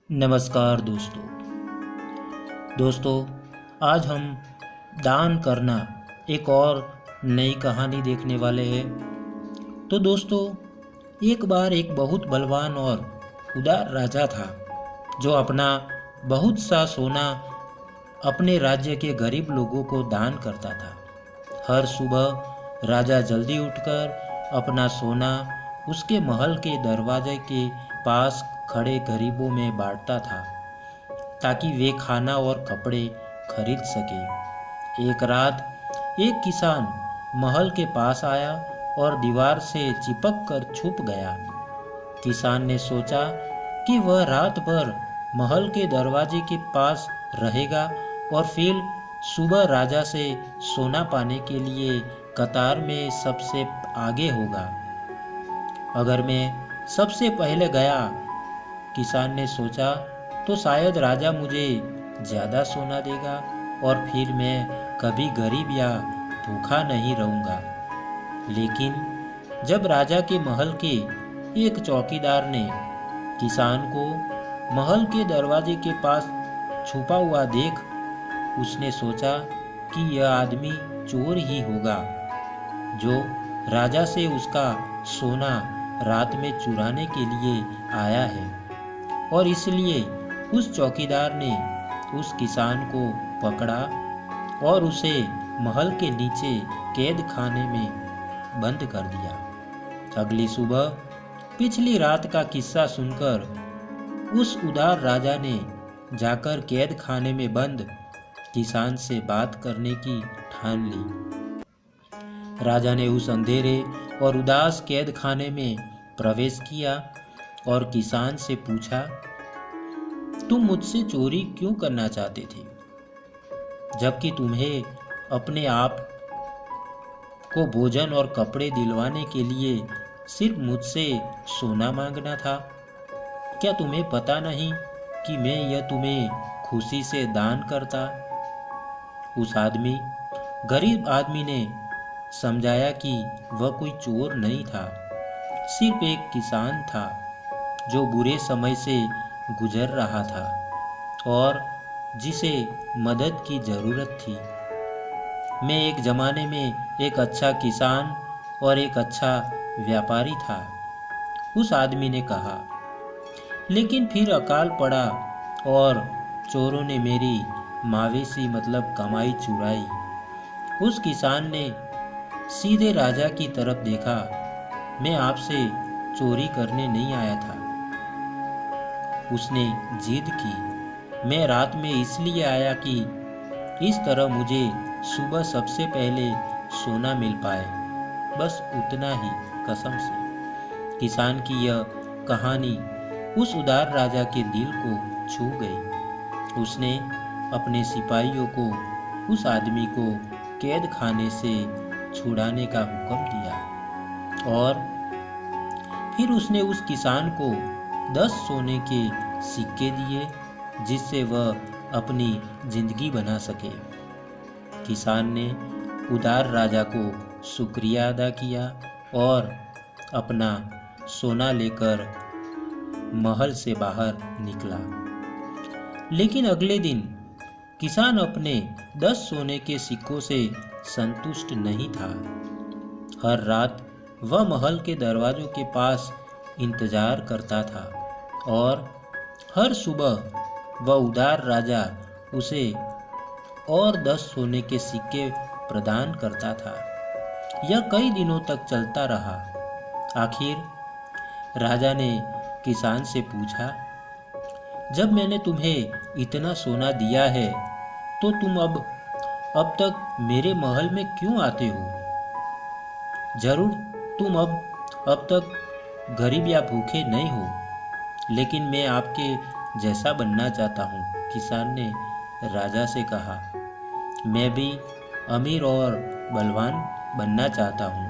नमस्कार दोस्तों आज हम दान करना एक और नई कहानी देखने वाले हैं। तो दोस्तों, एक बार एक बहुत बलवान और उदार राजा था जो अपना बहुत सा सोना अपने राज्य के गरीब लोगों को दान करता था। हर सुबह राजा जल्दी उठकर अपना सोना उसके महल के दरवाजे के पास खड़े गरीबों में बांटता था ताकि वे खाना और कपड़े खरीद सके। एक रात एक किसान महल के पास आया और दीवार से चिपक कर छुप गया। किसान ने सोचा कि वह रात भर महल के दरवाजे के पास रहेगा और फिर सुबह राजा से सोना पाने के लिए कतार में सबसे आगे होगा। अगर मैं सबसे पहले गया, किसान ने सोचा, तो शायद राजा मुझे ज़्यादा सोना देगा और फिर मैं कभी गरीब या भूखा नहीं रहूँगा। लेकिन जब राजा के महल के एक चौकीदार ने किसान को महल के दरवाजे के पास छुपा हुआ देख, उसने सोचा कि यह आदमी चोर ही होगा जो राजा से उसका सोना रात में चुराने के लिए आया है, और इसलिए उस चौकीदार ने उस किसान को पकड़ा और उसे महल के नीचे कैद खाने में बंद कर दिया। अगली सुबह पिछली रात का किस्सा सुनकर उस उदार राजा ने जाकर कैद खाने में बंद किसान से बात करने की ठान ली। राजा ने उस अंधेरे और उदास कैद खाने में प्रवेश किया और किसान से पूछा, तुम मुझसे चोरी क्यों करना चाहते थे, जबकि तुम्हें अपने आप को भोजन और कपड़े दिलवाने के लिए सिर्फ मुझसे सोना मांगना था? क्या तुम्हें पता नहीं कि मैं यह तुम्हें खुशी से दान करता? उस गरीब आदमी ने समझाया कि वह कोई चोर नहीं था, सिर्फ एक किसान था जो बुरे समय से गुजर रहा था और जिसे मदद की ज़रूरत थी। मैं एक ज़माने में एक अच्छा किसान और एक अच्छा व्यापारी था, उस आदमी ने कहा। लेकिन फिर अकाल पड़ा और चोरों ने मेरी मवेशी मतलब कमाई चुराई। उस किसान ने सीधे राजा की तरफ देखा। मैं आपसे चोरी करने नहीं आया था, उसने जिद की। मैं रात में इसलिए आया कि इस तरह मुझे सुबह सबसे पहले सोना मिल पाए, बस उतना ही, कसम से। किसान की यह कहानी उस उदार राजा के दिल को छू गई। उसने अपने सिपाहियों को उस आदमी को कैद खाने से छुड़ाने का हुक्म दिया और फिर उसने उस किसान को 10 सोने के सिक्के दिए जिससे वह अपनी जिंदगी बना सके। किसान ने उदार राजा को शुक्रिया अदा किया और अपना सोना लेकर महल से बाहर निकला। लेकिन अगले दिन किसान अपने 10 सोने के सिक्कों से संतुष्ट नहीं था। हर रात वह महल के दरवाजों के पास इंतजार करता था और हर सुबह वह उदार राजा उसे और 10 सोने के सिक्के प्रदान करता था। यह कई दिनों तक चलता रहा। आखिर राजा ने किसान से पूछा, जब मैंने तुम्हें इतना सोना दिया है तो तुम अब तक मेरे महल में क्यों आते हो? जरूर तुम अब तक गरीब या भूखे नहीं हो, लेकिन मैं आपके जैसा बनना चाहता हूँ, किसान ने राजा से कहा। मैं भी अमीर और बलवान बनना चाहता हूँ।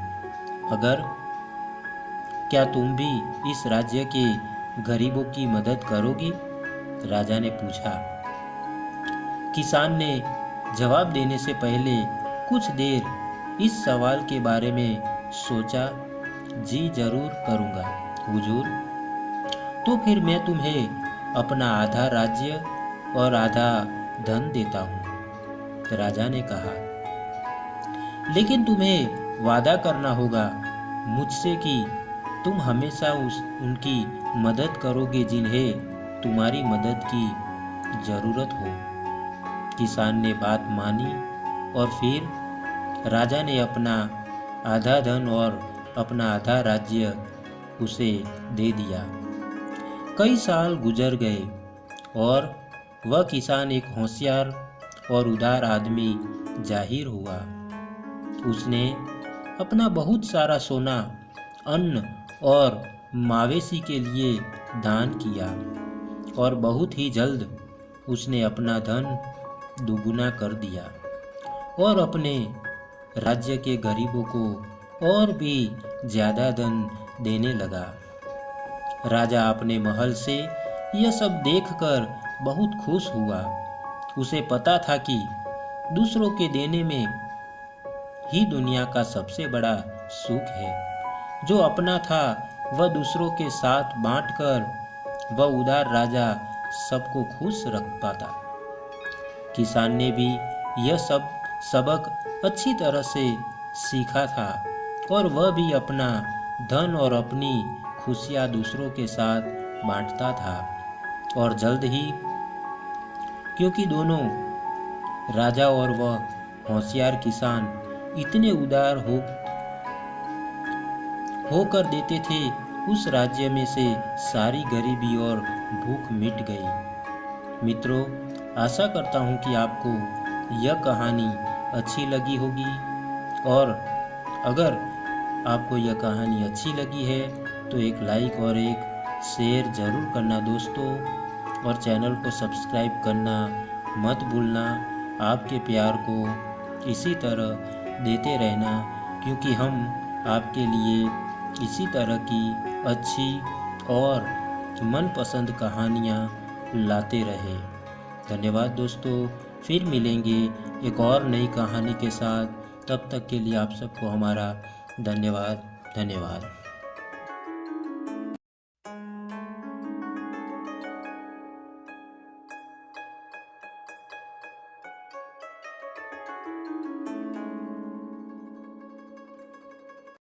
क्या तुम भी इस राज्य के गरीबों की मदद करोगी? राजा ने पूछा। किसान ने जवाब देने से पहले कुछ देर इस सवाल के बारे में सोचा। जी जरूर करूँगा हुजूर। तो फिर मैं तुम्हें अपना आधा राज्य और आधा धन देता हूँ। राजा ने कहा, लेकिन तुम्हें वादा करना होगा मुझसे कि तुम हमेशा उनकी मदद करोगे जिन्हें तुम्हारी मदद की जरूरत हो। किसान ने बात मानी और फिर राजा ने अपना आधा धन और अपना आधा राज्य उसे दे दिया। कई साल गुजर गए और वह किसान एक होशियार और उदार आदमी जाहिर हुआ। उसने अपना बहुत सारा सोना, अन्न और मवेशी के लिए दान किया और बहुत ही जल्द उसने अपना धन दुगुना कर दिया और अपने राज्य के गरीबों को और भी ज़्यादा धन देने लगा। राजा अपने महल से यह सब देखकर बहुत खुश हुआ। उसे पता था कि दूसरों के देने में ही दुनिया का सबसे बड़ा सुख है। जो अपना था वह दूसरों के साथ बांटकर वह उदार राजा सबको खुश रख पाता। किसान ने भी यह सब सबक अच्छी तरह से सीखा था और वह भी अपना धन और अपनी खुशियाँ दूसरों के साथ बांटता था। और जल्द ही, क्योंकि दोनों राजा और वह होशियार किसान इतने उदार होकर देते थे, उस राज्य में से सारी गरीबी और भूख मिट गई। मित्रों, आशा करता हूँ कि आपको यह कहानी अच्छी लगी होगी और अगर आपको यह कहानी अच्छी लगी है तो एक लाइक और एक शेयर ज़रूर करना दोस्तों, और चैनल को सब्सक्राइब करना मत भूलना। आपके प्यार को इसी तरह देते रहना, क्योंकि हम आपके लिए इसी तरह की अच्छी और मनपसंद कहानियाँ लाते रहे। धन्यवाद दोस्तों, फिर मिलेंगे एक और नई कहानी के साथ। तब तक के लिए आप सबको हमारा धन्यवाद।